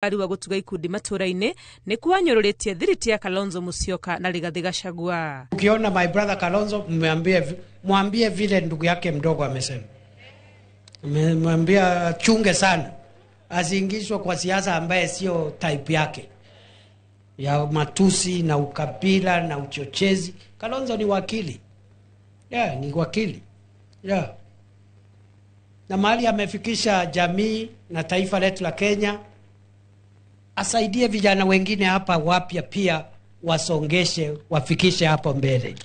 ari wa gutuga ikundi maturaine ni kuanyurulitie thiriti ya Kalonzo Musyoka na Rigathi Gachagua. Ukiona my brother Kalonzo mwambie vile ndugu yake mdogo amesema. Mwambie chunge sana. Asiingishwe kwa siasa ambaye sio type yake. Ya matusi na ukabila na uchochezi. Kalonzo ni wakili. Ni wakili. Na mahali amefikisha jamii na taifa letu la Kenya, asaidie vijana wengine hapa wapya pia wasongeshe, wafikishe hapo mbele.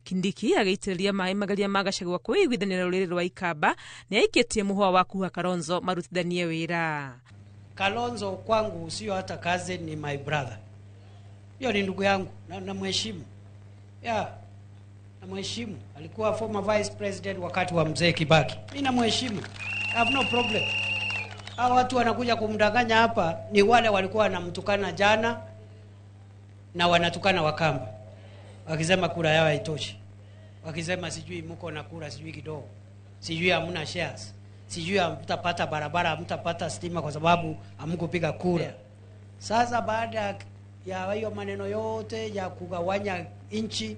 Kindiki agaitĩrĩria maĩ magaria ma Gachagua kwĩiguithania na rũrĩrĩ rwa Ikamba nĩ aikĩtie mũhwa wa kuha Kalonzo marutithanie wĩra. Kalonzo kwangu sio hata cousin, ni my brother. Hiyo ni ndugu yangu na mheshimu. Na mheshimu. Alikuwa former vice president wakati wa mzee Kibaki. Mimi na mheshimu. I have no problem. Hawa watu wanakuja kumdanganya hapa ni wale walikuwa wanamtukana jana na wanatukana Wakamba. Wakisema kura yao haitoshi. Wakisema sijui mko na kura sijui kidogo. Sijui hamna shares. Sijui mtapata barabara, mtapata stima kwa sababu hamkupiga kura. Sasa baada ya hiyo maneno yote ya kugawanya nchi,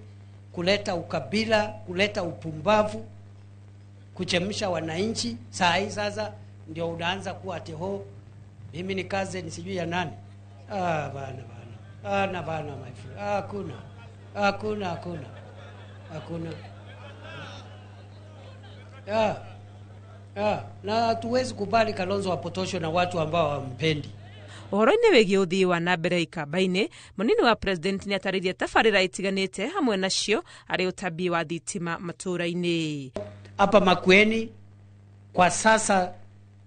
kuleta ukabila, kuleta upumbavu, kuchemsha wananchi, saa hii sasa ndio unaanza kuwa teho mimi ni kazi ni sijui ya nani. Bana my friend. Hakuna. Na tuwezi kubali Kalonzo apotosho na watu ambao hawampendi. Uhoro-inĩ wĩgiĩ ũthii wa na mbere Ikamba-inĩ, mũnini wa president nĩ atarĩirie tabarĩra itiganĩte hamwe nacio arĩ ũtambi wa thitima matũra-inĩ. Hapa Makueni kwa sasa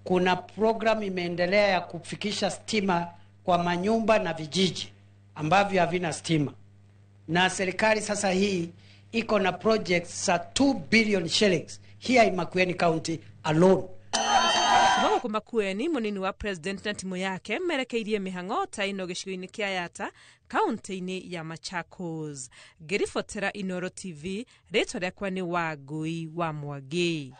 kuna program imeendelea ya kufikisha stima kwa manyumba na vijiji ambavyo havina stima. Na serikali sasa hii iko na projects za 2 billion shillings here in Makueni County alone. Kwa Makueni, mũnini wa president na timu yake merekeirie mĩhang'o ta ĩno gĩcigo-inĩ kĩa Yata, kaunti-inĩ ya Machakos. Ngĩribotera Inooro TV, rĩtwa rĩakwa nĩ Wangui wa Mwangi.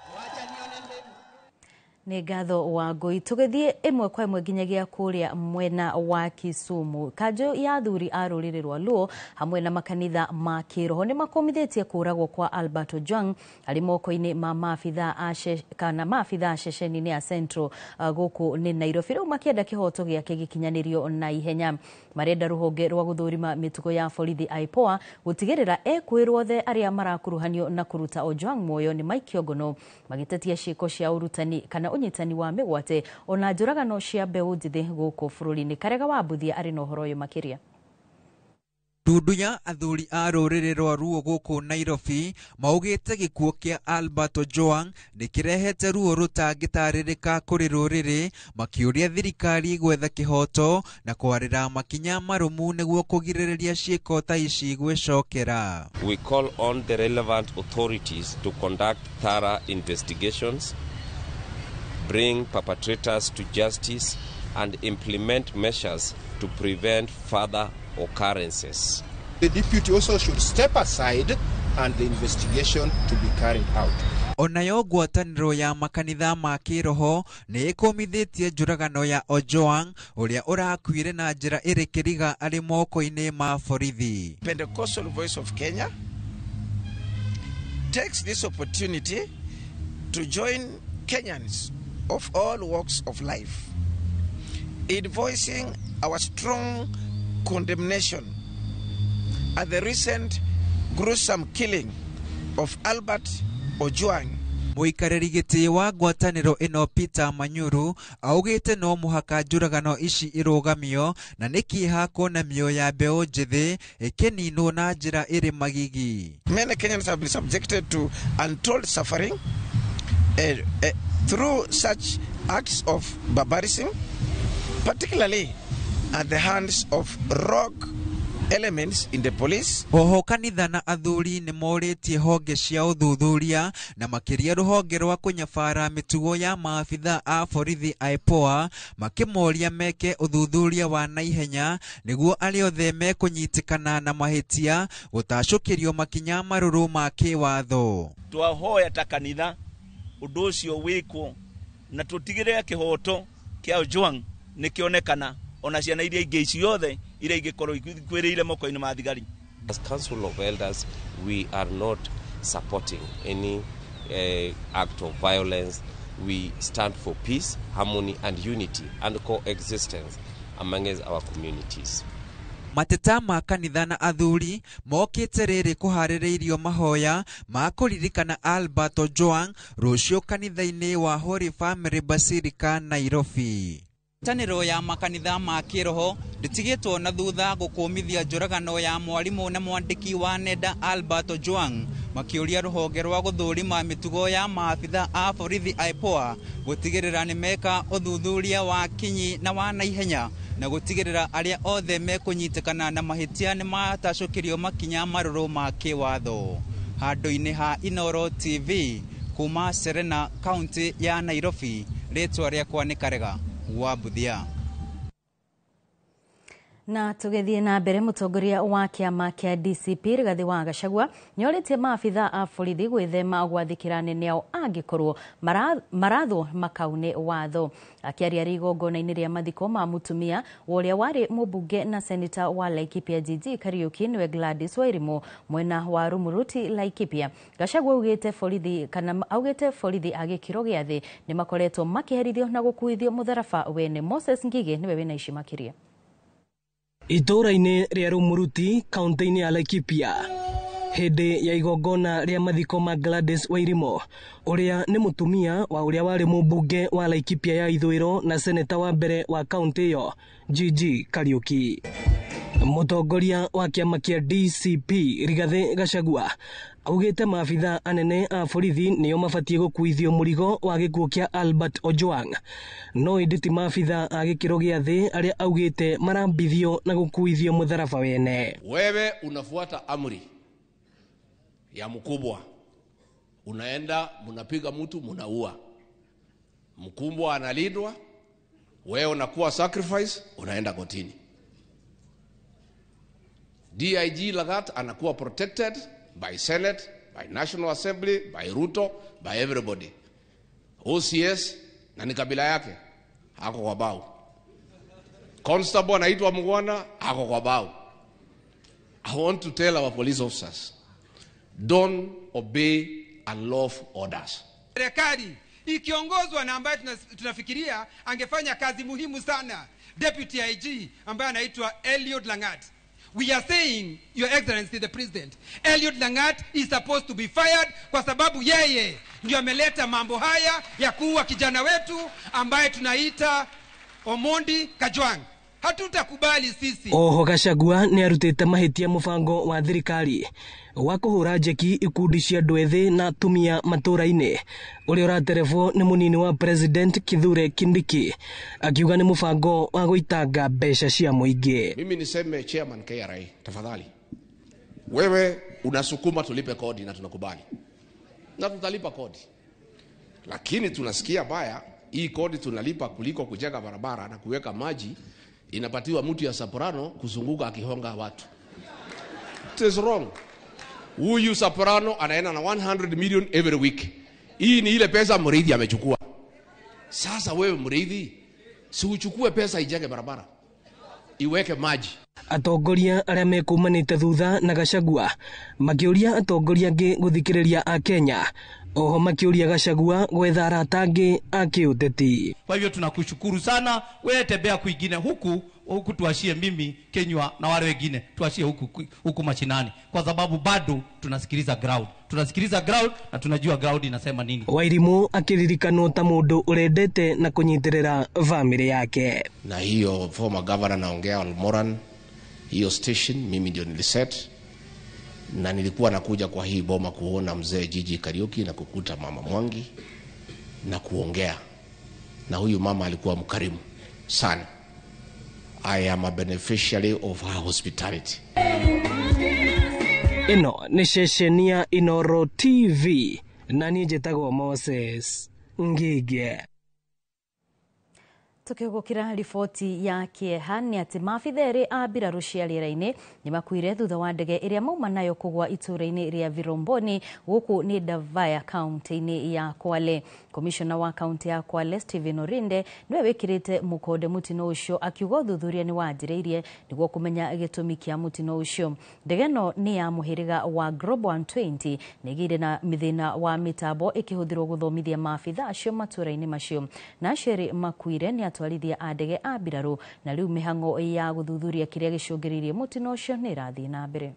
Nĩ ngatho Wangui. Tũgĩthiĩ ĩmwe kwa ĩmwe nginyagia kũrĩa mwena wa Kisumu. Kanjũ ya athuri a rũrĩrĩ rwa Luo hamwe na makanitha ma kĩroho nĩ makomithĩtie kũragwo kwa Albert Ojwang arĩ moko-inĩ ma maabitha ceceni-inĩ ya Central gũkũ nĩ Nairobi. Rĩu makĩenda kĩhoto gĩake gĩkinyanĩrio na ihenya. Marenda rũhonge rwa gũthũrima mĩtugo ya borithi IPOA gũtigĩrĩra ekwĩrwo othe arĩa marakuruhanio na kũruta Ojwang muoyo nĩ maikio ngono, magĩtetia ciĩko cia ũrutani kana ũnyitani wa mĩgwate ona njũragano cia mbeũ njĩthĩ gũkũ bũrũri-inĩ. Karega wa Mbuthia arĩ na ũhoro ũyũ makĩria. Tundunya athuri a rũrĩrĩ rwa Luo gũkũ Nairobi maugĩte gĩkuũ kĩa Albert Ojwang nĩkĩrehete ruo rũtangĩtarĩrĩka kũrĩ rũrĩrĩ, makĩũria thirikari gwetha kĩhoto na kwarĩra makinya marũmu nĩguo kũgirĩrĩria ciĩko ta ici gwĩcokera. We call on the relevant authorities to conduct thorough investigations, bring perpetrators to justice and implement measures to prevent further occurrences. The deputy also should step aside and the investigation to be carried out. Onayo ngwatanĩro ya makanitha ma kĩroho nĩ ĩkomithĩtie njũragano ya Ojwang ũrĩa ũrakuire na njĩra ĩrĩ kĩriga arĩ moko-inĩ ma borithi. Pentecostal Voice of Kenya takes this opportunity to join Kenyans of all walks of life in voicing our strong condemnation at the recent gruesome killing of Albert Ojwang. Mũikarĩri gĩtĩ wa ngwatanĩro ĩno Peter Manyuru augĩte no mũhaka njũragano ici irũgamio na nĩ kĩeha kuona mĩoyo ya mbeũ njĩthĩ ĩkĩninwo na njĩra ĩrĩ magigi. Many Kenyans have been subjected to untold suffering through such acts of barbarism, particularly at the hands of rogue elements in the police. Oho kanitha na athuri nĩ morĩtie honge cia ũthuthuria na makĩria rũhonge rwa kũnyabara mĩtugo ya maabitha a borithi IPOA makĩmoria meke ũthuthuria wa naihenya nĩguo arĩa othe mekũnyitĩkana na mahĩtia gũtacũkĩrio makinya marũrũ ma kĩwatho. Twahoya ta kanitha ũndũ ũcio wĩkwo na tũtigĩrĩre kĩhoto kia Ojwang nikionekana ona ciana iria ingĩ ciothe iria ingĩkorwo ikwĩrĩire moko-inĩ ma thigari. As Council of Elders, we are not supporting any act of violence. We stand for peace, harmony and unity and coexistence among our communities. Mateta ma kanitha na athuri mokite riri kuharĩrĩirio mahoya ma kũririkana Albert Ojwang rũciũ kanitha-inĩ wa Holy Family Basilica Nairobi. Tanĩro ya makanitha ma kĩroho ndĩtigĩtwo na thutha gũkũmithia njũragano ya mwarimũ na mwandĩki wa nenda Albert Ojwang, makĩũria rũhonge rwa gũthũrima mĩtugo ya maabitha a borithi IPOA gũtigĩrĩra nĩ meka ũthuthuria wa kinyi na wa naihenya na gũtigĩrĩra arĩa othe mekũnyitĩkana na mahĩtia nĩ matacũkĩrio makinya marũrũ ma kĩwatho. Handũ-inĩ ha Inoro TV kuma Serena County ya Nairobi, rĩtwa rĩakwa nĩ Karega wa Buthia. Na tũgĩthiĩ na mbere, mũtongoria wa kĩama kĩa DCP Rigathĩ wa Gachagua nĩorĩtie maabitha a borithi gwĩthema gwathĩkĩra anene ao angĩkorwo marathwo makaune watho. Akĩaria igongona-inĩ rĩa mathiko ma mũtumia ũrĩa warĩ mũmbunge na seneta wa Laikipia Gigi Kariuki nĩwe Gladys Wairimu mwena wa Rumuruti Laikipia. Gachagua augĩte borithi a gĩkĩro gĩa thĩ nĩ makoretwo makĩherithio na gũkuithio mũtharaba wene. Moses Ngige nĩwe wĩna ici makĩria. Itũra-inĩ rĩa Rumuruti, kaunti-inĩ ya Laikipia, hĩndĩ ya igongona rĩa mathiko ma Gladys Wairimu, ũrĩa nĩ mũtumia wa ũrĩa warĩ mũmbunge wa Laikipia ya ithũĩro na seneta wa mbere wa kaunti ĩyo Gigi Kariuki. Mũtongoria wa kĩama kĩa DCP Rigathĩ Gachagua augĩte maabitha anene a borithi nĩo mabatie gũkuithio mũrigo wa gĩkuũ kĩa Albert Ojwang, no ĩndĩ ti maabitha a gĩkĩro gĩa thĩ arĩa augĩte marambithio na gũkuithio mũtharaba wene. Wewe unafuata amri ya mkubwa, unaenda munapiga mtu munaua, mkubwa analindwa, wewe unakuwa sacrifice, unaenda kotini. DIG Lagat anakuwa protected by Senate, by National Assembly, by Ruto, by everybody. OCS na ni kabila yake hako kwa bao. Constable anaitwa Mugwana hako kwa bao. I want to tell our police officers, don't obey unlawful orders. Serikali ikiongozwa na ambaye tunafikiria angefanya kazi muhimu sana, Deputy IG ambaye anaitwa Eliud Langat. We are saying, Your Excellency the President, Eliud Langat is supposed to be fired kwa sababu yeye ndio ameleta mambo haya ya kuua kijana wetu ambaye tunaita Omondi Kajwang. Hatutakubali sisi. Oho Gachagua nĩ arutĩte mahĩtia mũbango wa thirikari wa kũhũra njeki ikundi cia andũ ethĩ na atumia matũra-inĩ ũrĩa ũraterefwo nĩ mũnini wa President Kithure Kindiki, akiuga nĩ mũbango wa gũitanga mbeca cia mũingĩ. Mimi niseme chairman KRA, tafadhali wewe unasukuma tulipe kodi na tunakubali na tutalipa kodi, lakini tunasikia baya hii kodi tunalipa kuliko kujenga barabara na kuweka maji inapatiwa mtu ya soprano kuzunguka akihonga watu. It is wrong. Huyu soprano anaenda na 100 million every week. Hii ni ile pesa Muriithi amechukua. Sasa wewe Muriithi, si uchukue pesa ijenge barabara, iweke maji. Atongoria arĩa mekumanĩte thutha na Gachagua makĩũria atongoria angĩ gũthikĩrĩria a Kenya, oho makĩũria Gachagua gwetha arata angĩ a kĩũteti. Kwa hivyo tunakushukuru sana, wewe tembea kwingine huku tuashie mimi Kenywa na wale wengine tuashie huku mashinani, kwa sababu bado tunasikiliza ground na tunajua ground inasema nini. Wairimu akiririkanwo ta mũndũ ũrendete na kũnyitĩrĩra family yake. Na hiyo former governor naongea Almoran, hiyo station mimi ndio niliset, na nilikuwa nakuja kwa hii boma kuona mzee Gigi Kariuki na kukuta mama Mwangi na kuongea na huyu mama, alikuwa mkarimu sana. I am a beneficiary of her hospitality. Ino ni ceceni ya Inoro TV na niĩ njĩtagwo Moses Ngige. Tukigukira riboti ya kieha ni ati maabitha eri a mbiraru cia riera-ini ni makuire thutha wa ndege iria mauma nayo kugwa itura-ini ria Viromboni guku ni Davaya kaunti-ini ya Kwale. Komishona wa kaunti ya Kwale Stephen Orinde niwe wikirite mukode mutino ucio akiuga uthuthuria ni wanjiriirie niguo kumenya gitumi kia mutino ucio. Ndege no ni ya muhiriga wa Global 120 nigire na mithina wa mitambo ikihuthirwo guthomithia maabitha acio matura-ini macio. Na Sheri makuire ni atwarithia a ndege a mbiraru na riu mihango ya guthuthuria kiria gicungiriirie mutino ucio ni irathii na mbere.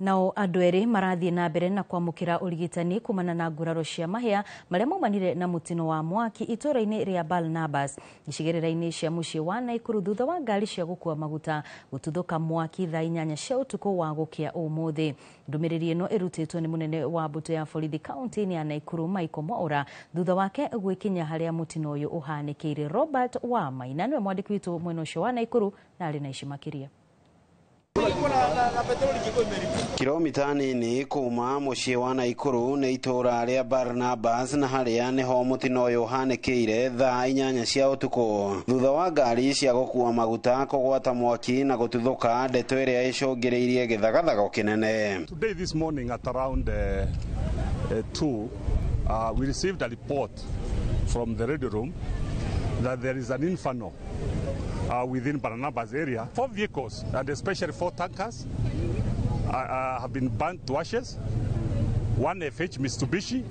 Nao andu eri marathie na mbere na kwamukira urigitani kumana na nguraro cia mahia maria maumanire na mutino wa mwaki itura-ini ria Barnabas icigirira-ini cia mucii wa Naikuru thutha wa ngari cia gukua maguta gututhuka mwaki thaa 8 cia utuku wa gukia umuthi. Ndumiriri ino irutitwo ni munene wa mbuto ya borithi kaunti-ini ya Naikuru Michael Mwaura thutha wake gwikinya haria mutino uyu uhanikiire. Robert Wamaina niwe mwandiki witu mwena ucio wa Naikuru na ari na ici makiria. Kilomita nini kuma mucii wa Naikuru ni itura ria Barnabas na haria niho mutino uyu uhanikiire thaa 8 cia utuku thutha wa ngari cia gukua maguta kugwata mwaki na gututhuka ndeto iria icungiriirie githagathago kinene. Today this morning at around 2 we received a report from the radio room that there is an inferno within Barnabas area. 4 vehicles, and especially 4 tankers, have been burnt to ashes. 1 FH Mitsubishi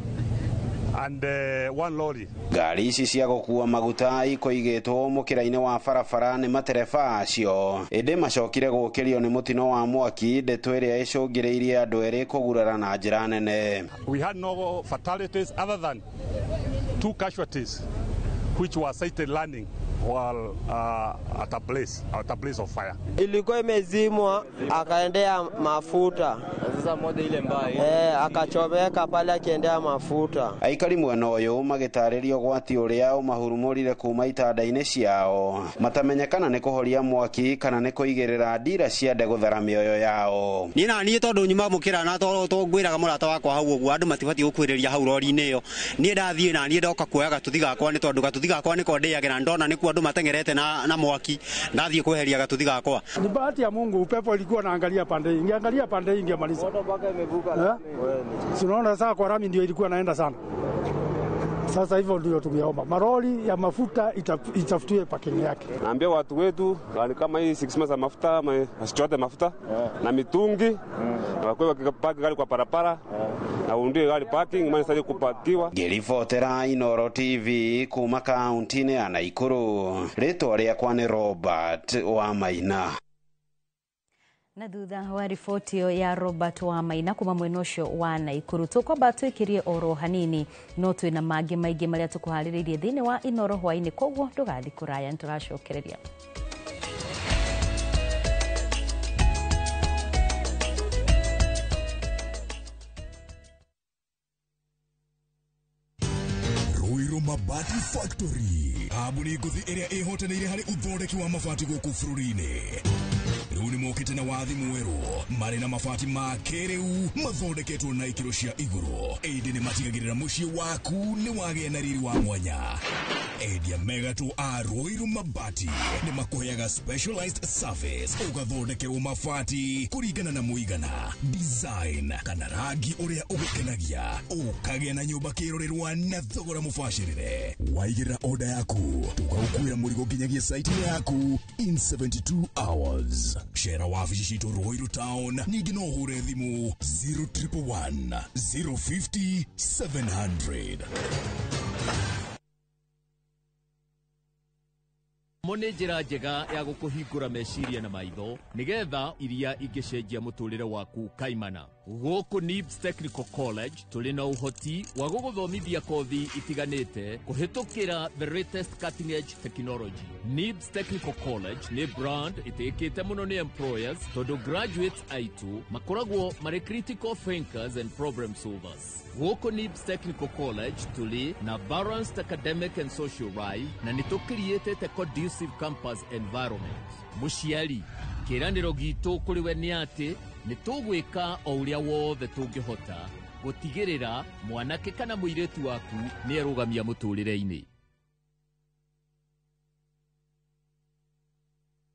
and 1 lorry. Ngari ici cia gukua maguta ikoigitwo mukira-ini wa barabara ni matereba acio indi macokire gukirio ni mutino wa mwaki ndeto iria icungiriirie andu eri kugurara na njira nene. We had no fatalities other than 2 casualties which were sighted landing while at a place of fire. Ilikuwa imezimwa akaendea mafuta. Sasa moja ile mbaya. Akachomeka pale akiendea mafuta. Aikari mwena uyu magitaririo gwati uria umahurumurire kuma itanda-ini ciao. Matamenyekana ni kuhoria mwaki kana ni kuigirira ndira cia ndegu thara mioyo yao. Ni na ni tondu nyuma mukira na to ngwiraga murata wakwa hau uguo andu matibati gukwiriria hau rori-ini iyo. Ni ndathie na ni ndoka kuoya gatuthi gakwa ni tondu gatuthi gakwa ni kondiagira ndona ni andu matengerete na mwaki ndathie kweheria gatuthi gakwa. Ni bahati ya Mungu, upepo ilikuwa naangalia pande hii, ingeangalia pande hii ingemaliza. Moto mpaka imevuka. Unaona sasa kwa rami ndio ilikuwa naenda sana. Sasa hivyo ndio tungeomba maroli ya mafuta itafutiwe parking yake. Naambia watu wetu kama hii 6 months ya mafuta wasichote mafuta na mitungi wakwe wakipaki gari kwa parapara na undie gari parking maana sasa kupakiwa. Ngiribotera Inooro TV kuma kaunti-ini ya Naikuru. Ritwa riakwa ni Robert Wamaina. Na thutha wa riboti ya Robert Wamaina kuma mwena ucio wa Naikuru tukwamba twikirie oro hanini no twina mangi maingi maria tukuhaririirie thiini wa Inooro hwaini koguo ndugathi kuraya nturacokereria. Ruiru Mabati Factory abuni nguthi iria ihotanire hari uthondeki wa mabati guku bururi-ini. Riu ni mokite na wathi mweru mari na mabati ma kiriu mathondeketwo na ikiro cia iguru. Indi ni matigagirira mucii waku ni wagia na riri wa mwanya. Endia megatu a Ruiru Mabati ni makuheaga specialized service ugathondekerwo mabati kuringana na muigana, design kana rangi uria ugukenagia, ukagia na nyumba kirorerwa na thogora mubashirire. Waigirira order yaku tukaukuira murigo nginyagia site yaku in 72 hours. Share wabici citu Ruiru Town ningi no hure thimu 0111 050 700. Mone njira njega ya gukuhingura meciria na maitho nigetha iria ingicenjia muturire waku kaimana. Guku NIBS Technical College tuli na uhoti wa guguthomithia kothi itiganite kuhitukira the latest cutting edge technology. NIBS Technical College ni brand itikite muno ni employers tondu graduates aitu makoragwo mari critical thinkers and problem solvers. Guku NIBS Technical College tuli na balanced academic and social life na nitukiriete a conducive campus environment. Muciari kiraniro gitu kuri we ni ati nĩ tũgwĩka o ũrĩa wothe tũngĩhota gũtigĩrĩra mwanake kana mũirĩtu waku nĩ arũgamia mũtũrĩre-inĩ.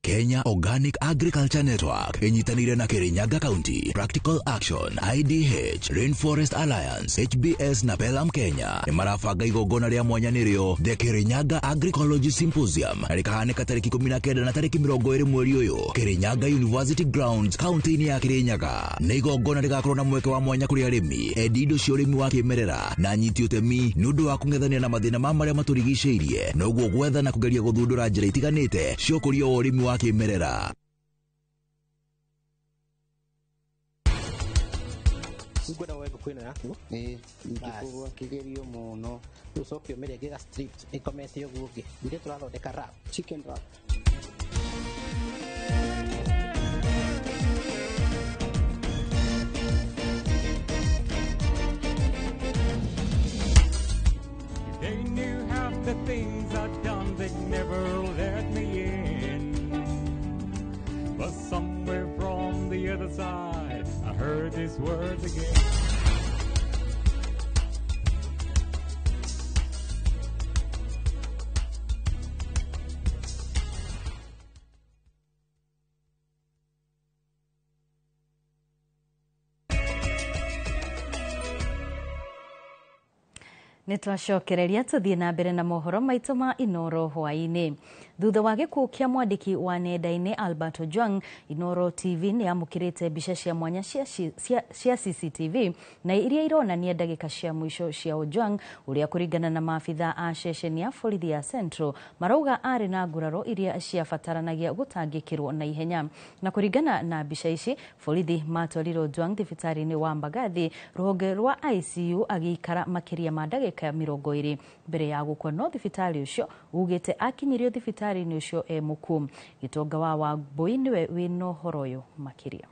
Kenya Organic Agriculture Network inyitanire na Kirinyaga County, Practical Action, IDH, Rainforest Alliance, HBS na Pelam Kenya ni marabanga igongona rĩa mwanya nĩrĩo The Kirinyaga Agroecology Symposium rĩkahanĩka tarĩki 19 na tarĩki 20 mweri ũyũ Kirinyaga University Grounds, kaunti-inĩ ya Kirinyaga. Nĩ igongona rĩgakorwo na mweke wa mwanya kũrĩ arĩmi, endi indo cia ũrĩmi wa kĩmerera na anyiti ũtemi nĩ ũndũ wa kũng'ethania na mathĩna marĩa matũrigicĩirie, na ũguo gwetha na kũgeria gũthundũra njĩra itiganĩte cia ũkũria wa ũrĩmi wa kĩmerera. Ngwenda wewe kwina yaku ingĩkũgwa kĩgerio mũno ucoke ũmere giga strict ikomete ũguo ũngĩ ndire tũrathondeka wrap chicken wrap. They knew half the things I'd done, they never let me in. But somewhere from the other side, I heard these words again. Nitwacokereria tuthie na mbere na mohoro maitũ ma Inoro hwaĩ-inĩ. Thutha wa gĩkuũ kĩa mwandĩki wa nenda-inĩ Albert Ojwang, Inoro TV nĩ yamũkĩrĩte mbica cia mwanya cia CCTV na iria ironania ndagĩka cia mũico cia Ojwang, ũrĩa kũringana na maabitha a ceceni ya borithi ya Central marauga arĩ na nguraro iria ciabataranagia gũtangĩkĩrwo na ihenya. Na kũringana na mbica ici, borithi matwarirwo Ojwang thibitarĩ-inĩ wa Mbagathi, rũhonge rwa ICU agĩikara makĩria ma ndagĩka 20 mbere ya gũkua, no thibitarĩ ũcio ugĩte akinyirio thibitarĩ-inĩ ũcio mũkuũ. Gĩtonga wa Wambui nĩwe wĩna ũhoro ũyũ makĩria.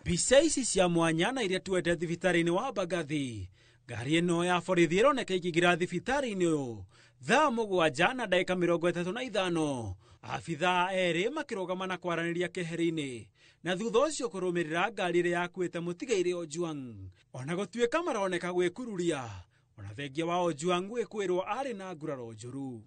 Mbica ici cia mwanya na iria tuete thibitarĩ-inĩ wa Mbagathi, ngari ĩno ya borithi ĩroneka ikĩingĩra thibitarĩ-inĩ ũyũ thaa 7 na ndagĩka 35, abithaa erĩ makĩrũgama na kwaranĩria keheri-inĩ, na thutha ũcio kũrũmĩrĩra ngari ĩrĩa yakuĩte mũtigairĩ Ojwang. Ona gũtuĩka maroneka gwĩkururia, ona thengia wa Ojwang gwĩkwĩrwo arĩ na nguraro njũru.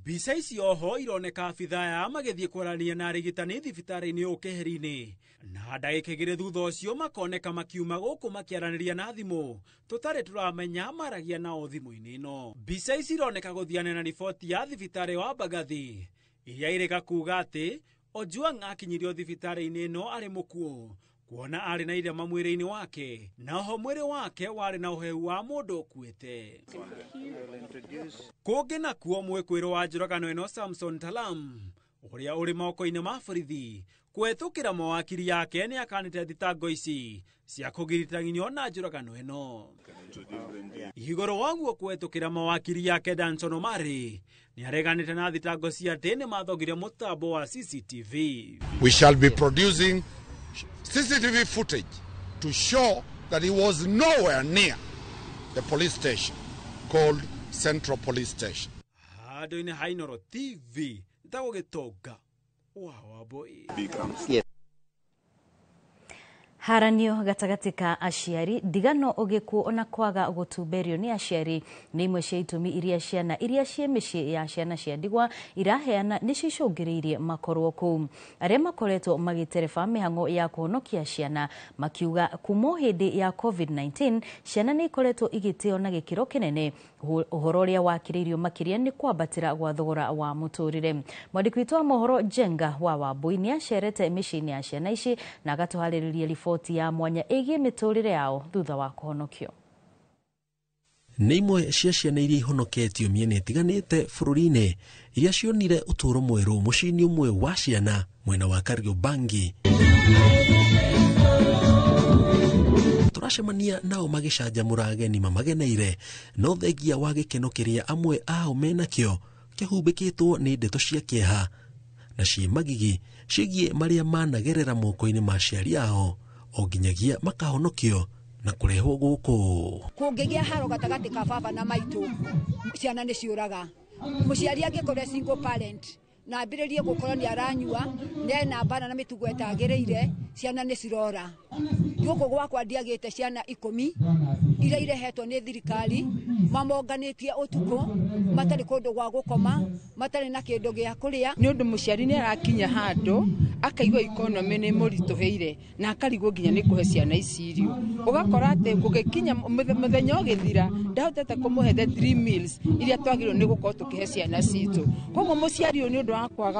Mbica ici oho ironeka abithaa magĩthiĩ kwarania na arigitani thibitarĩ-inĩ ũyũ keheri-inĩ, na ndagĩka igĩrĩ thutha ũcio makoneka makiuma gũkũ makĩaranĩria na thimũ tũtarĩ tũramenya maragia nao thimũ-inĩ ĩno. Mbica ici ironeka gũthiana na riboti ya thibitarĩ wa Mbagathi iria irĩga kuga atĩ Ojwang akinyirio thibitarĩ-inĩ ĩno arĩ mũkuũ, kuona arĩ na irema mwĩrĩ-inĩ wake, na oho mwĩrĩ wake warĩ na ũhehu wa mũndũ ũkuĩte. Kũngĩ nakuo mwĩkwĩrwo wa njũragano ĩno Samson Talam, ũrĩa ũrĩ moko-inĩ ma borithi, kũhetũkĩra mawakiri yake nĩ akanĩte thitango ici cia kũgiritithanio na njũragano ĩno. Igũrũ waguo kũhetũkĩra mawakiri yake Danson Omari nĩ areganĩte na thitango cia atĩ nĩ mathogire mũtambo wa CCTV. We shall be producing CCTV footage to show that he was nowhere near the police station called Central Police Station. Handũ-inĩ ha Inoro TV, nĩtagwo Gĩtonga wa Wambui. Yes. Haranio gatagatĩ ka aciari, ndigano ũgĩkũ ona kwaga gũtumberio nĩ aciari nĩ imwe cia itũmi iria ciana iria ciĩ mĩciĩ ya ciana cia ndigwa iraheana nĩ cicũngĩrĩirie makorwo kũu. Arĩa makoretwo magĩtereba mĩhang'o ya kũhonokia ciana makiuga kuma hĩndĩ ya COVID-19 ciana nĩ ikoretwo igĩtĩo na gĩkĩro kĩnene. Ũhoro ũrĩa wakĩrĩirio makĩria nĩ kwambatĩra gwa thogora wa mũtũrĩre. Mwandĩki witũ wa mohoro Jenga wa Wambui nĩ acerete mĩciĩ-inĩ ya ciana ici na agatũharĩrĩria riboti ya mwanya ĩgiĩ mĩtũrĩre yao thutha wa kũhonokio. Nĩ imwe cia ciana iria ihonoketio mĩena ĩtiganĩte bũrũri-inĩ iria cionire ũtũũro mwerũ mũciĩ-inĩ ũmwe wa ciana mwena wa Kariobangi. Turacemania nao magĩcanjamũra ageni mamageneire, no thengia wa gĩkeno kĩrĩa amwe ao menakĩo kĩhumbĩkĩtwo nĩ ndeto cia kĩeha na ciĩ magigi ciĩgiĩ marĩa managerera moko-inĩ ma aciari ao o nginyagia makahonokio na kũrehwo gũkũ. Kũngĩgĩa haro gatagatĩ ka baba na maitũ, ciana nĩ ciũraga. Mũciari angĩkorwo single parent na ambĩrĩrie gũkorwo nĩ aranyua nena mbana na mĩtugo ĩtagĩrĩire ciana nĩ cirora gũkũ gwakwa ndiagĩte ciana 10 iria irehetwo nĩ thirikari mamonganĩtie ũtukũ matarĩ kũndũ gwa gũkoma matarĩ na kĩndũ gĩa kũrĩa nĩ ũndũ mũciari nĩ arakinya handũ akaigua economy nĩ mũritũhĩire na akarigwo nginya nĩ kũhe ciana ici irio ũgakora atĩ gũgĩkinya mũthenya ũgĩthira ndahotete kũmũhe the 3 meals iria twagĩrĩirwo nĩ gũkorwo tũkĩhe ciana citũ koguo mũciari ũyũ nĩ ũndũ wa kwaga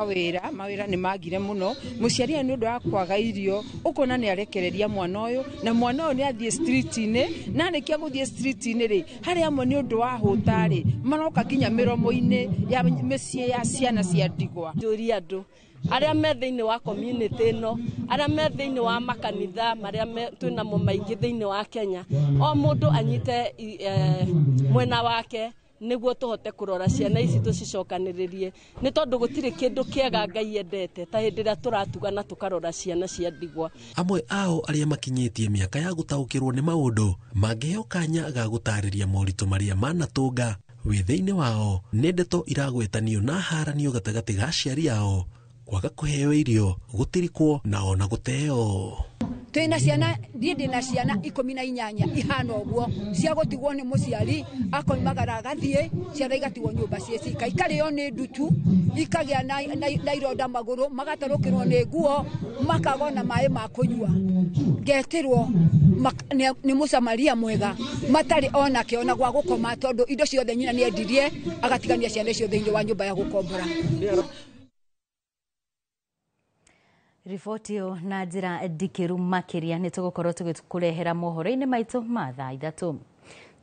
mawĩra nĩ magire mũno mũciari ũyũ nĩ ũndũ wa kwaga irio ũkona nĩ arekereria mwana ũyũ na mwana ũyũ nĩ athiĩ street-inĩ na nĩkia gũthiĩ street-inĩ rĩ harĩa amwe nĩ ũndũ wa hũta rĩ maroka nginya mĩromo-inĩ ya mĩciĩ ya ciana cia ndigwa njũria andũ arĩa me thĩinĩ wa community ĩno arĩa me thĩinĩ wa makanitha marĩa twĩnamo maingĩ thĩinĩ wa Kenya o mũndũ anyite mwena wake nĩguo tũhote kũrora ciana ici tũcicokanĩrĩrie nĩ tondũ gũtirĩ kĩndũ kĩega Ngai endete ta hĩndĩ ĩrĩa tũratugana tũkarora ciana cia ndigwa. Amwe ao arĩa makinyĩtie mĩaka ya gũtaũkĩrwo nĩ maũndũ mangĩheo kanya ga gũtarĩria moritũ marĩa manatũnga wĩ thĩinĩ wao nĩ ndeto iragwetanio na haranio gatagatĩ ga aciari ao kwaga kũheo irio gũtirikwo na ona gũteo. Twina ciana ndina ciana 18 ihana ũguo cia gũtigwo nĩ mũciari akoimagara gathie ciana igatigwo nyũmba ciecika ikarĩo nĩ ndutu ikagĩa na ironda magũrũ magatarũkĩrwo nĩ nguo makagona maĩ ma kũnyua ngetirwo nĩ mũsamaria mwega matarĩ ona kĩona gwa gũkoma tondũ indo ciothe nyina nĩ endirie agatigania ciana icio thĩinĩ wa nyũmba ya gũkombora. Riboti ĩyo na njĩra ndikĩru makĩria nĩ tũgũkorwo tũgĩkũrehera mohoro-inĩ maitũ ma thaa 3.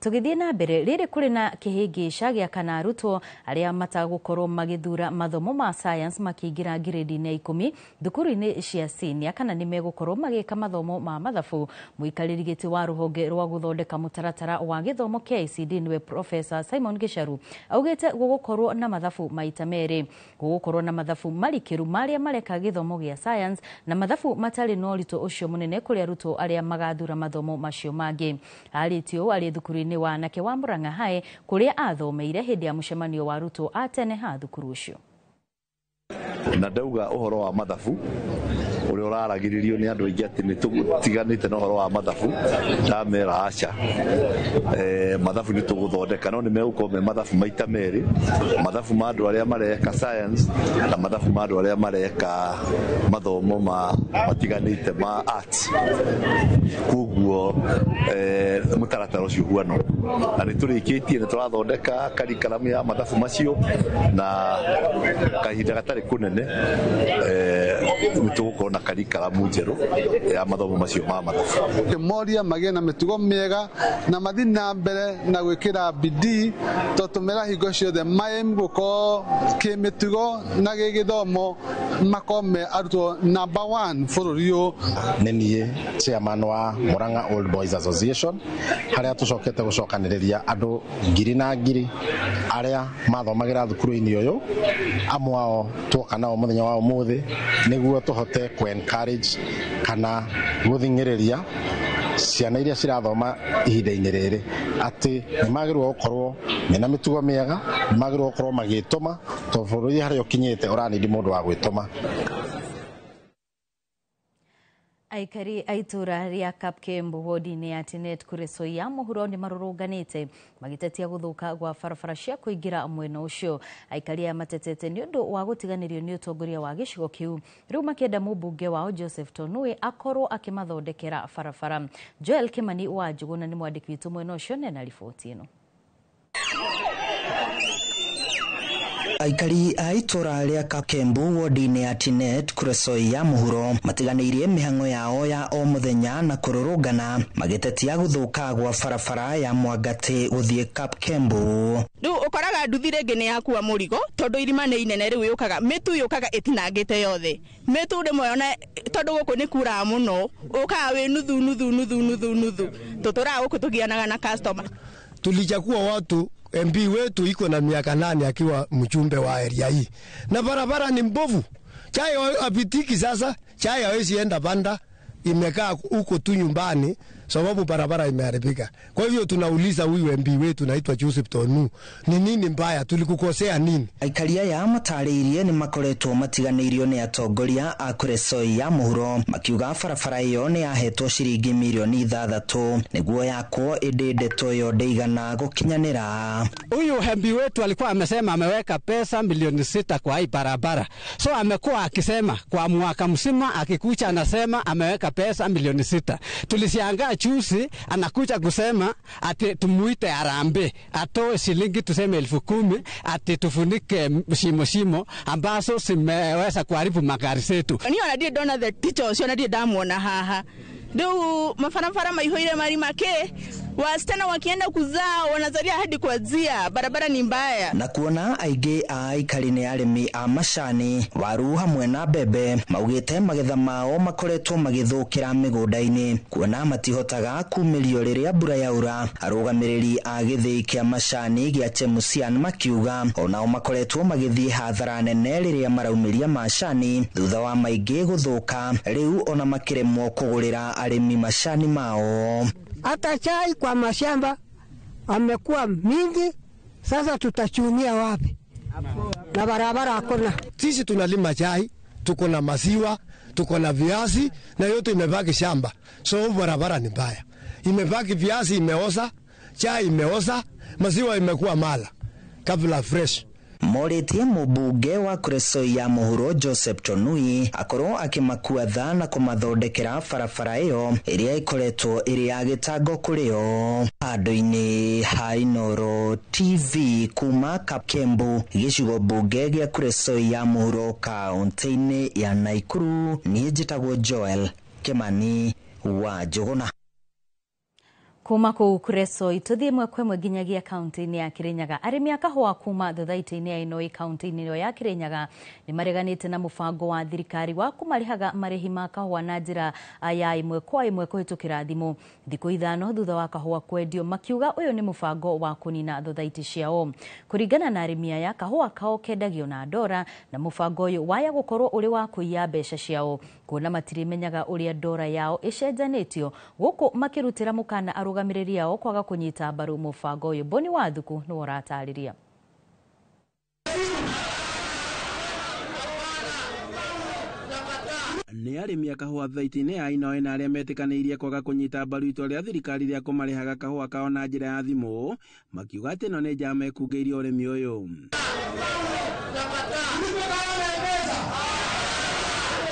Tũgĩthiĩ na mbere rĩrĩ kũrĩ na kĩhĩngĩca gĩa kana arutwo arĩa matagũkorwo magĩthura mathomo ma science makĩingĩra grade-inĩ ya 10 thukuru-inĩ cia senior kana nĩ megũkorwo magĩka mathomo ma mathabu. Mũikarĩri gĩtĩ wa rũhonge rwa gũthondeka mũtaratara wa gĩthomo KICD nĩwe Professor Simon Gicharu augĩte gũgũkorwo na mathabu maita merĩ, gũgũkorwo na mathabu marikĩru marĩa mareka gĩthomo gĩa science na mathabu matarĩ na ũritũ ũcio mũnene kũrĩ arutwo arĩa magathura mathomo macio mangĩ. Arĩtio arĩ thukuru-inĩ wa anake wa Murang'a High kũrĩa athomeire hĩndĩ ya mũcemanio wa arutwo a tene ha thukuru ũcio. Na ndauga ũhoro wa mathabu ũrĩa ũraragĩrĩrio nĩ andũ aingĩ atĩ nĩ tũtiganĩte na ũhoro wa mathabu ndamera aca mathabu nĩ tũgũthondeka no nĩ megũkorwo me mathabu maita merĩ, mathabu ma andũ arĩa mareka science na mathabu ma andũ arĩa mareka mathomo matiganĩte ma arts. Koguo mũtaratara ũcio huano na nĩ tũrĩkĩtie nĩ tũrathondeka karikaramu ya mathabu macio na kahinda gatarĩ kũnene nĩ tũgũkorwo na karikaramu njerũ ya mathomo macio ma mathabu. Moria magĩe na mĩtugo mĩega na mathiĩ na mbere na gwĩkĩra bidii tũtũmĩra hingo ciothe maem gũkorwo kĩmĩtugo na gĩgĩthomo makome arutwo number 1 bũrũri ũyũ. Nĩ niĩ chairman wa Murang'a Old Boys Association harĩa tũcokete gũcokanĩrĩria andũ ngiri na ngiri arĩa mathomagĩra thukuru-inĩ ũyũ amwe ao tuoka nao mũthenya wa ũmũthĩ nĩguo tũhote encourage kana gũthing'ĩrĩria ciana iria cirathoma ihinda-inĩ rĩrĩ atĩ nĩ magĩrĩirwo gũkorwo mena mĩtugo mĩega, nĩ magĩrĩirwo gũkorwo magĩtũma tondũ bũrũri harĩa ũkinyĩte ũranindi mũndũ wa gwĩtũma. Aikari a itũra rĩa Kapkembu wodi-inĩ ya Tinet Kuresoi mũhuro nĩ marũrũnganĩte magĩtetia gũthũka gwa barabara cia kũingĩra mwena ũcio. Aikari aya matetete nĩ ũndũ wa gũtiganĩrio nĩ ũtongoria wa gĩcigo kĩu. Rĩu makĩenda mũmbunge wao Joseph Tonui akorwo akĩmathondekera barabara. Joel Kimani wa Njuguna nĩ mwandĩki witũ mwena ũcio na riboti ĩno. Aikari a itũra rĩa Kapkembu wodi-inĩ ya Tinet Kuresoi ya mũhuro matiganĩirie mĩhang'o yao ya o mũthenya na kũrũrũngana magĩtetia gũthũka gwa barabara ya Mwangatĩ gũthiĩ Kapkembu. Rĩu ũkoraga nduthi rĩngĩ nĩ yakua mũrigo tondũ irima nĩ inene rĩu yũkaga mĩtu yũkaga ĩtinangĩte yothe. Mĩtu rĩmwe ona tondũ gũkũ nĩ kuraga mũno ũkaga wĩ nuthu tũtũraga gũkũ tũgianaga na customer. Tulichagua watu MP wetu iko na miaka 8 akiwa mjumbe wa area hii. Na barabara ni mbovu. Chai apitiki sasa, chai hawezi enda banda, imekaa huko tu nyumbani sababu barabara imeharibika. Kwa hivyo tunauliza huyu MP wetu naitwa Joseph Tonu, ni nini mbaya, tulikukosea nini? Aikaria ya matariirie ni makoretwo matiganeirio ni atongoria a Kuresoi ya muhuro makiuga barabara iyo ni yahetwo ciringi milioni 6 niguo yakwo indi ndeto yo ndeigana gukinyanira. Huyu MP wetu alikuwa amesema ameweka pesa milioni 6 kwa hii barabara, so amekuwa akisema kwa mwaka mzima, akikucha anasema ameweka pesa milioni 6. Tulishangaa chusi anakuja kusema ati tumuite Harambee atoe shilingi tuseme 10,000 ati tufunike shimo ambazo zimeweza kuharibu magari zetu. Ni ona die dona the teachers ona die damuona haha. Ndio mafarafara maihoire mari make wasichana wakienda kuzaa wanazalia hadi kuanzia barabara ni mbaya. Na kuona aige aikari ni arimi a macani waru hamwe na bebe maugite magetha mao makoretwo magithukira migunda-ini kuona matihotaga kumirio riria mbura yaura. Arugamiriri a githii kia macani gia Chemusian makiuga onao makoretwo magithii hathara nene riria maraumiria macani thutha wa maige guthuka, riu ona makiremwo kugurira arimi macani mao. Hata chai kwa mashamba amekuwa mingi, sasa tutachumia wapi? Na barabara hakuna. Sisi tunalima chai, tuko na maziwa, tuko na viazi na yote imebaki shamba. So barabara ni mbaya. Imebaki viazi imeoza, chai imeoza, maziwa imekuwa mala kabla fresh. Moritie mubunge wa Kuresoi ya muhuro Joseph Tonui akorwo akimakua tha na kumathondekera barabara iyo iria ikoretwo iri ya gitango kurio. Handu-ini ha Inooro TV kuma Kapkembu, gicigo bunge gia Kuresoi ya muhuro kaunti-ini ya Naikuru, ni njitagwo Joel Kimani wa Njuguna. Kuma kuu Kuresoi tuthie mwekwe nginyagia kaunti-ini ya Kirinyaga. Arimi a kahua kuma thothaiti-ini ya Inoi kaunti-ini ya Kirinyaga ni mareganite na mubango wa thirikari wa kumarihaga marihi ma kahua na njira ya imwe kwa imwe kuhitukira thimu thiku 5 thutha wa kahua kwendio, makiuga uyu ni mubango wa kunina thothaiti ciao. Kuringana na arimi aya kahua kao kendagio na ndora na mubango uyu waya gukorwo uri wa kuiya mbeca ciao kuona matirimenyaga uria ndora yao icenjanitio guku makirutira mukana arugamiriri yao kwaga kunyita mbaru mubango uyu. Boni Wathuku ni woratariria. Ni arimi a kahua thothaiti-ini ya Inoi na aria metikaniirie kwaga kunyita mbaru itua ria thirikari ria kumarihaga kahua kao na njira ya thimu makiuga ati no ni njama ekungeirie urimi uyu.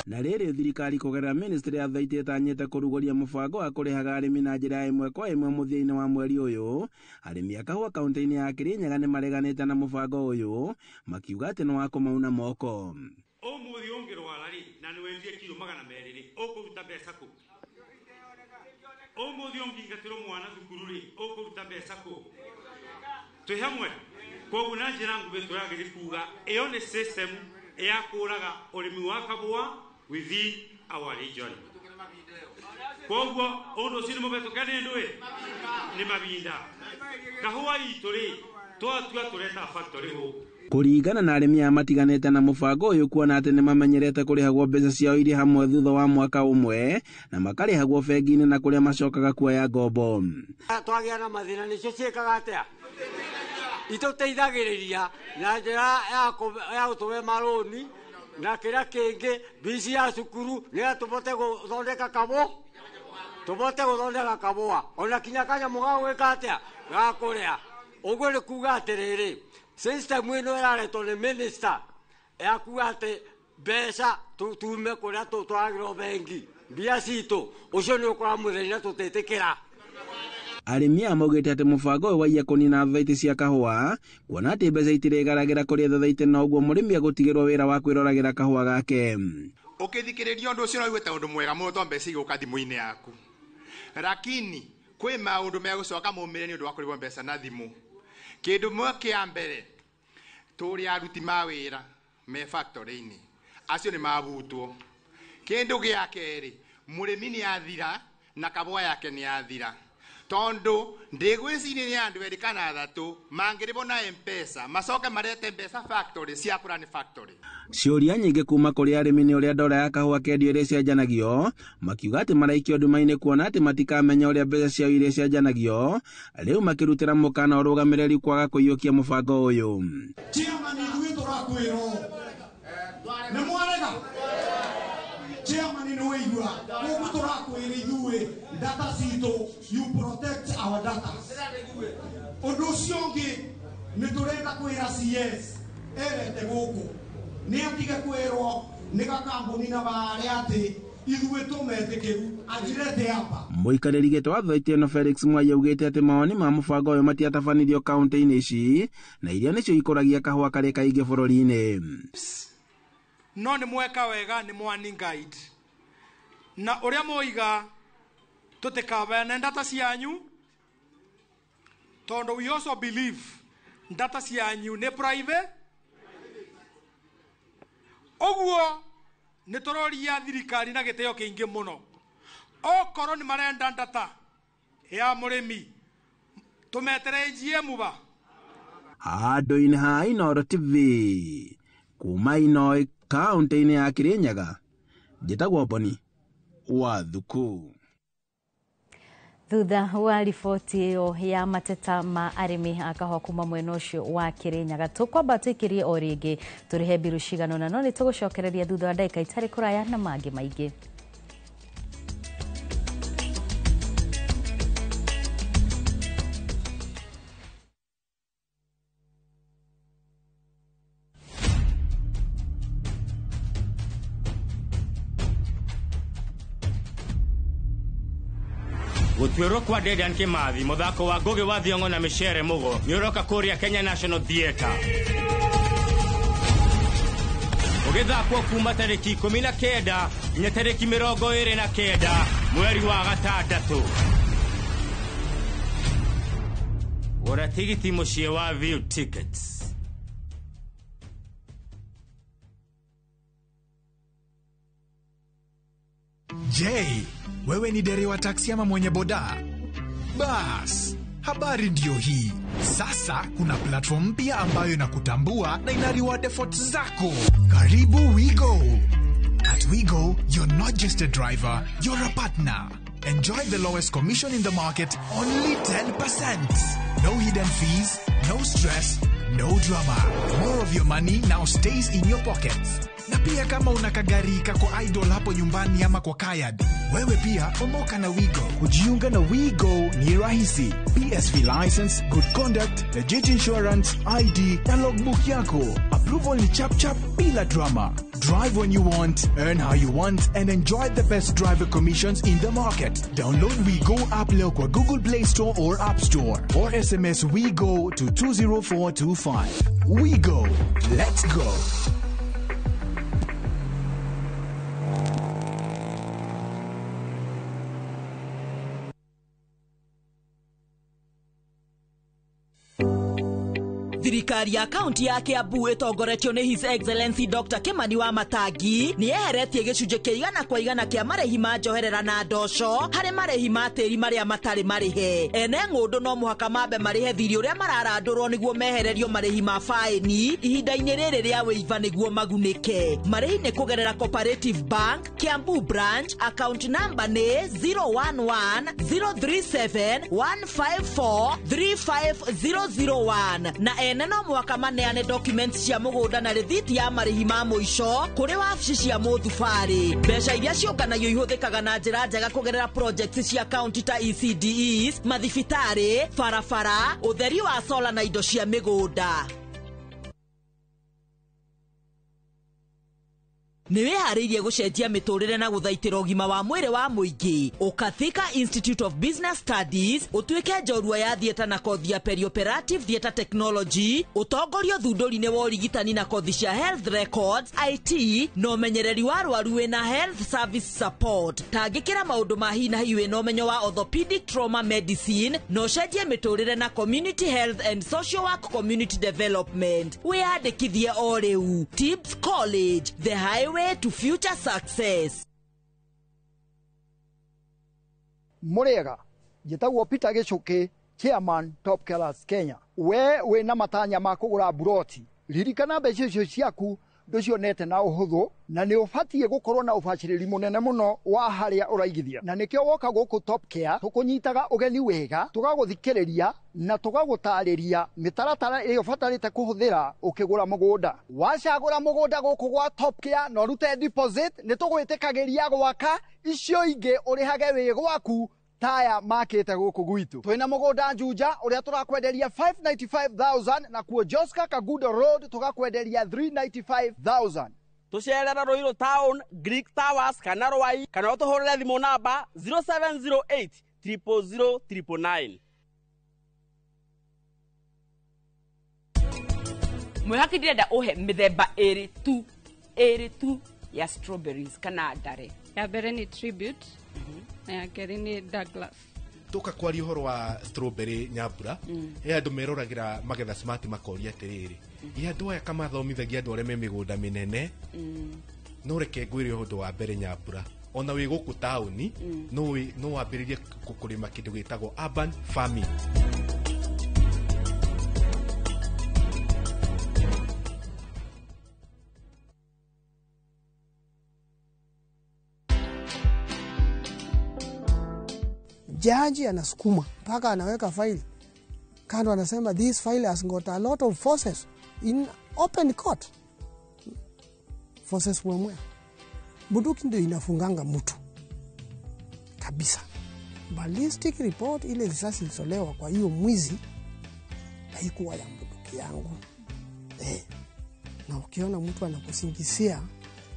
Na riri thirikari kugerera ministry ya thothaiti itanyite kurugoria mubango wa kurihaga arimi na njira ya imwe kwa imwe muthia-ini wa mweri uyu. Arimi a kahua kaunti-ini ya Kirinyaga ni mareganite na mubango uyu makiuga ati no wa kumauna moko. Umuthi ungirwara ri na ni wendie kilo 200 ri ukuruta mbeca ku. Umuthi ungingatiro mwana thukuru ri ukuruta mbeca ku. Twi hamwe koguo na njira nguve turagiri kuga iyo ni system ya kuraga urimi wa kahua within our region. Koguo undu ciri mubetukane ndui ni mabinda kahua itu ri twatua tureta factory hu. Kuringana na arimi a matiganite na mubango uyu kuona ati ni mamenyerete kurihagwo mbeca ciao iri hamwe thutha wa mwaka umwe na makarihagwo bengi-ini na kuria macokaga kuoya ngombo. Twagia na mathina nicio ciikaga atia ituteithagiriria na njira ya gutuwe maroni na kira kingi bici ya cukuru ni tubote guthondeka kabua ona kinya kanya muga gwika atia ga kuria uguo ni kuga atiriri system ino iraretwo ni minister ya kuga ati mbeca tume kuria twagirwo bengi mbia citu ucio ni ukora muthenya tutitikira. Arimi a maugite ati mubango uyu waiya kunina thothaiti cia kahua kuona ati mbeca itirigaragira kuri thothaiti na uguo murimi agutigirwo wira wa kwiroragira kahua gake. Ukithikiriria undu ucio no igwete undu mwega muno to mbeca iguka thimu-ini yaku, lakini kwi maundu megucoka mumire ni undu wa kuribwo mbeca na thimu. Kindu mwe kia mbere turi aruti ma wira me factory-ini acio ni mabutwo. Kindu gia keri murimi ni athira na kabua yake ni athira. tondo ndigwiciria ni andu eri kana athatu mangiribona mpesa macoke marete mpesa factory cia Purani factory. Ciũria nyingĩ kuma kũrĩ arĩmi nĩ ũrĩa ndora ya kahũa kendio iria cianjanagio, makiuga atĩ maraikio nduma-inĩ kuona atĩ matikamenya ũrĩa mbeca ciao iria cianjanagio, rĩu makĩrutĩra mũkana ũrũgamĩrĩri kwaga kũiyũkia mũbango ũyũ. Chairman, ithuĩ tũrakwĩrwo nĩ mwarega. Chairman, nĩ wĩigua ũguo tũrakwĩra ithuĩ data citũ, you protect our data. Ũndũ ũcio ũngĩ nĩ tũrenda kwĩra CS erete gũkũ nĩ atige kwĩrwo nĩ gakambuni na barĩa atĩ ithuĩ tũmetĩkĩru anjirete hapa. Mũikarĩri gĩtĩ wa thauti ĩno Felix Mwai augĩte atĩ mawoni ma mũbango ũyũ matiatabanĩrio kaunti-inĩ ici na iria nĩcio ikũragia kahũa karĩ kaingĩ bũrũri-inĩ. No nĩ mweka wega, nĩ mwani guide na ũrĩa moiga tũtikabeane data cianyu tondũ we also believe data cianyu nĩ private. Oguo nĩ tũroria thirikari na gĩtĩo kĩingĩ mũno, okorwo nĩ marenda data ya mũrĩmi tũmetererie muba. Handũ-inĩ ha Inooro TV kuma Inoi kaunti-inĩ ya Kirinyaga, njĩtagwo Boni wa Thuku. Thutha wa riboti ĩyo ya mateta ma arĩmi a kahũa kuma mwena ũcio wa Kirinyaga, tũkwamba twĩkĩrie o rĩngĩ tũrĩhe mbiru cigana ũna, no nĩ tũgũcokereria thutha wa ndagĩka itarĩ kũraya na mangĩ maingĩ. Gũtuĩrwo kwa Dedan Kimathi mũthako wa Ngugi wa Thiong'o na Micere Mugo nĩ ũroka kũrĩa Kenya National Theatre. Ũgĩthakwo kuma tarĩki 19 nginya tarĩki 29 mweri wa gatandatũ. Gũra tigiti mũciĩ wa View Tickets. Je, wewe ni dereva taksi ama mwenye boda? Bas, habari ndio hii. Sasa kuna platform mpya ambayo inakutambua na ina reward efforts zako. Karibu WeGo. At WeGo, you're not just a driver, you're a partner. Enjoy the lowest commission in the market, only 10%. No hidden fees, no stress, no drama. More of your money now stays in your pockets. Na pia kama una kagari kako idle hapo nyumbani ama kwa kayad, wewe pia omoka na WeGo. Kujiunga na WeGo ni rahisi. PSV license, good conduct, legit insurance, ID na logbook yako. Approval ni chap chap bila drama. Drive when you want, earn how you want, and enjoy the best driver commissions in the market. Download WeGo app leo kwa Google Play Store or App Store, or SMS WeGo to 20425. WeGo, let's go. Thirikari ya kaunti ya Kiambu ĩtongoretio nĩ His Excellency Dr. Kimani wa Matangi nĩ eheretie gĩcunjĩ kĩa 100% kĩa marĩhi ma njoherera na ndoco harĩ marĩhi ma tĩri marĩa matarĩ marĩhe. Ene ng'ũndũ no mũhaka mambe marĩhe thirĩ ũrĩa mararandũrwo nĩguo mehererio marĩhi ma faĩni ihinda-inĩ rĩrĩ rĩa wĩiva nĩguo magunĩke. Marĩhi nĩ kũgerera Cooperative Bank Kiambu branch, account number nĩ 011-037-154-35001 na ene no mwaka maneane documents cia mũgũnda na rĩthiti ya marĩhi ma mũico kũrĩ wabici cia mũthubarĩ. Mbeca iria ciũnganagio ihũthĩkaga na njĩra njega kũgerera projects cia kaunti ta ECDEs, mathibitarĩ, barabara, ũtheri wa solar na indo cia mĩgũnda. Nĩ wĩharĩirie gũcenjia mĩtũrĩre na gũthaitĩra ũgima wa mwĩrĩ wa mũingĩ. Ũkathika Institute of Business Studies ũtuĩke njorua ya thieta na kothi ya perioperative theatre technology, ũtongorio thundũri-inĩ wa ũrigitani na kothi cia health records, IT na ũmenyereri wa arwaru wĩna health service support. Tangĩkĩra maũndũ ma hi na hi wĩna ũmenyo wa orthopedic trauma medicine na ũcenjie mĩtũrĩre na community health and social work community development. Wĩyandĩkithie o rĩu. Tibbs College, the highway to future success. Murega Njĩtagwo Peter Gĩchũkĩ, Chairman Top Killers Kenya. We na matanya ma kũgũra buroti, ririkana mbeca icio ciaku ndũcionete na ũhũthũ, na nĩ ũbatiĩ gũkorwo na ũbacĩrĩri mũnene mũno wa harĩa ũraigithia. Na nĩkĩo woka gũkũ Top Care tũkũnyitaga ũgeni wega, tũgagũthikĩrĩria na tũgagũtarĩria mĩtaratara ĩrĩa ũbatarĩte kũhũthĩra ũkĩgũra mũgũnda. Wacagũra mũgũnda gũkũ gwa Top Care na ũrute deposit, nĩ tũgwĩtĩkagĩria gwaka, icio ingĩ ũrĩhage wĩ gwaku taya makĩte gũkũ gwitũ. Twĩna mũgũnda Juja ũrĩa tũrakwenderia 595,000 na kuo Joska Kagudo Road tũgakwenderia 395,000. Tucerera Ruiru Town, Greek Towers kana Rwai, kana ũtũhũrĩre thimũ namba 0708 000 999. Mwihaki ndirenda uhe mithemba ĩrĩ tu ya strawberries kana ndare. Ya mbere ni Tribute na ya kerĩ ni Douglas. Tuka kwaria uhoro wa strawberry Nyambura andu meroragira magetha smart makoria atiriri andu aya kamathomithagia andu arĩa me mĩgũnda mĩnene no reke ngwĩre ũhũthũ wa mbere Nyambura ona wĩ gũkũ taũni no wambĩrĩrie kũrĩma kĩndũ gĩtagwo urban farming. Jaji anasukuma mpaka anaweka file kando, anasema this file has got a lot of forces in open court. Forces mwemwe bunduki ndio inafunganga mtu kabisa. Ballistic report ile risasi ilisolewa kwa hiyo mwizi haikuwa ya bunduki yangu. Na ukiona mtu anakusingizia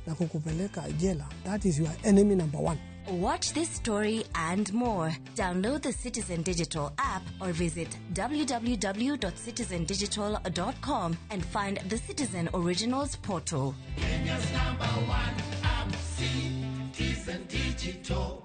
na kukupeleka jela, that is your enemy number one. Watch this story and more. Download the Citizen Digital app or visit www.citizendigital.com and find the Citizen Originals portal. Kenya's #1 app, Citizen Digital.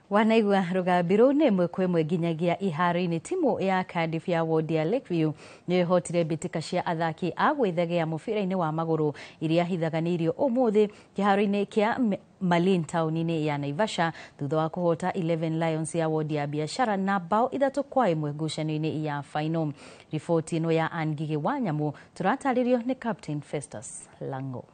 Wanaigua rugambi rũu nĩ ĩmwe kwa ĩmwe nginyagia iharo-inĩ. Timu ya Cardiff ya ward ya Lakeview nĩ ĩhotire mbĩtĩka cia athaki a gwĩthegea mũbira-inĩ wa magũrũ iria hithaganirio ũmũthĩ kĩharo-inĩ kĩa Malin taũni-inĩ ya Naivasha thutha wa kũhota 11 Lions ya ward ya biashara na bao 3-1 ngucanio-inĩ ya final. Riboti ĩno ya Angige Wanyamu tũratarĩrio nĩ Captain Festus Lango.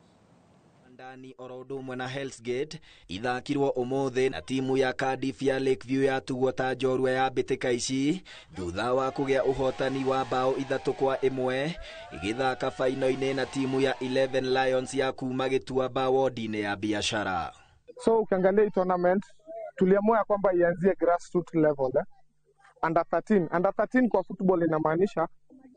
Ndani orodo ũmwe na Hell's Gate ithakirwo ũmũthĩ na timu ya Cardiff ya Lakeview yatugwo ta njorua ya mbĩtĩka ici thutha wa kũgĩa ũhotani wa bao 3-1 igĩthaka faino-inĩ na timu ya 11 Lions ya kuma Gĩtuamba ward-inĩ ya biashara. So ukiangalia tournament tuliamua ya kwamba ianzie grassroots level under 13 kwa football inamaanisha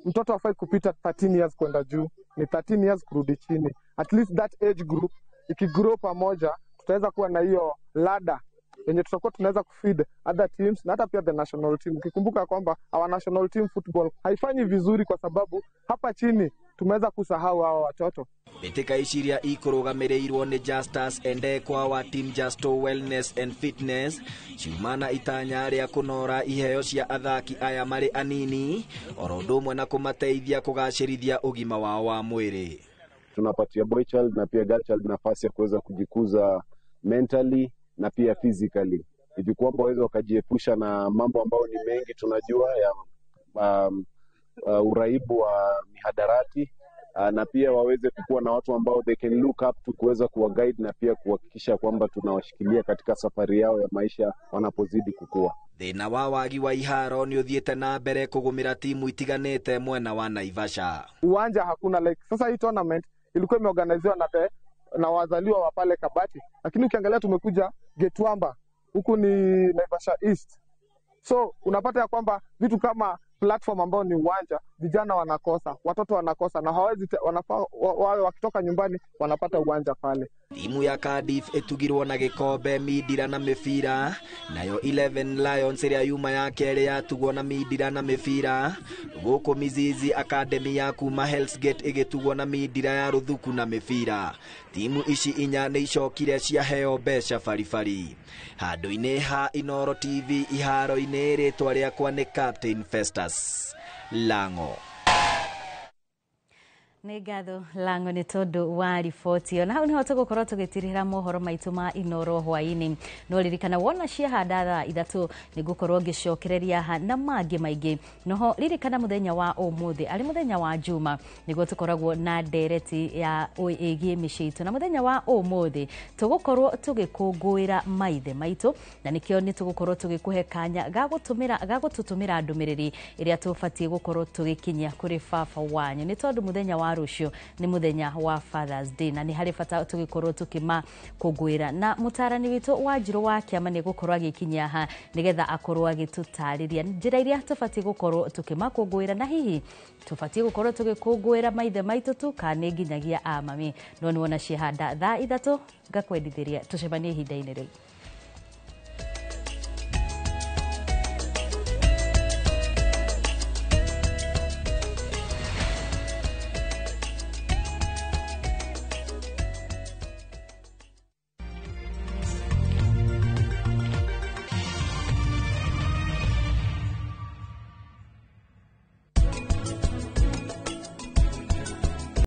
mtoto hafai kupita 13 years kwenda juu, ni 13 years kurudi chini. At least that age group ikigrow pamoja tutaweza kuwa na hiyo ladder yenye tutakuwa tunaweza kufeed other teams na hata pia the national team. Ukikumbuka kwamba our national team football haifanyi vizuri kwa sababu hapa chini tumeweza kusahau hao watoto. Mbĩtĩka ici iria ikũrũgamĩrĩirwo nĩ Justus Endekwa wa team Justo Wellness and Fitness ciumana itanya rĩa kũnora iheo cia athaki aya marĩ anini oro ũndũ ũmwe na kũmateithia kũgacĩrithia ũgima wao wa mwĩrĩ. Tunapatia boy child na pia girl child nafasi ya kuweza kujikuza mentally na pia physically, ili kwamba waweze wakajiepusha na mambo ambayo ni mengi tunajua ya uraibu wa mihadarati, na pia waweze kuwa na watu ambao they can look up to kuweza kuwa guide na pia kuhakikisha kwamba tunawashikilia katika safari yao ya maisha wanapozidi kukua. Thĩna wa wagi wa iharo nĩ ũthiĩte na mbere kũgũmĩra timu itiganĩte mwena wa Naivasha. Uwanja hakuna, like sasa hii tournament ilikuwa imeorganiziwa na wazaliwa wa pale Kabati, lakini ukiangalia tumekuja Gituamba, huku ni Naivasha East. So unapata ya kwamba vitu kama platform ambao ni uwanja vijana wanakosa, watoto wanakosa, na hawezi wanafaa wawe wakitoka nyumbani wanapata uwanja pale. timu ya Cardiff etugirwo na gikombe midira na mibira, nayo 11 Lions ria yuma ya kere yatugwo na midira na mibira. Guku Mizizi Academy ya kuma Hell's Gate igitugwo na midira ya ruthuku na mibira. Timu ici inya ni icokire cia heo mbeca baribari. Handu-ini ha Inoro TV iharo-ini ritwa riakwa ni Captain Festus Lango. Nĩ ngatho Lango nĩ tondũ wa riboti ĩyo. Na hau nĩho tũgũkorwo tũgĩtirĩra mohoro maitũ ma Inoro hwaĩ-inĩ. No ririkana wona ciahanda thaa 3 nĩngũkorwo ngĩcokereria ha na mangĩ maingĩ. Noho ririkana mũthenya wa ũmũthĩ arĩ mũthenya wa Juma nĩguo tũkoragwo na ndereti ya ĩgiĩ mĩciĩ itũ. Na mũthenya wa ũmũthĩ tũgũkorwo tũgĩkũngũĩra maithe maitũ, na nĩkĩo nĩ tũgũkorwo tũgĩkũhe kanya gagũtũtũmĩra ndũmĩrĩri ĩrĩa tũbatiĩ gũkorwo tũgĩkinyia kũrĩ baba wanyu. Nĩ tondũ mũthenya wa rũciũ nĩ mũthenya wa Father's Day, na nĩ harĩ bata tũgĩkorwo tũkĩmakũngũĩra. Na mũtarani witũ wa Njirũ wa Kĩama nĩ gũkorwo agĩkinyia ha nĩgetha akorwo agĩtũtarĩria njĩra iria tũbatiĩ gũkorwo tũkĩmakũngũĩra, na hihi tũbatiĩ gũkorwo tũgĩkũngũĩra maithe maitũ tu kana nginyagia a mami. No nĩ wona ciahanda thaa 3 ngakwendithĩria tũcemanie ihinda-inĩ rĩu.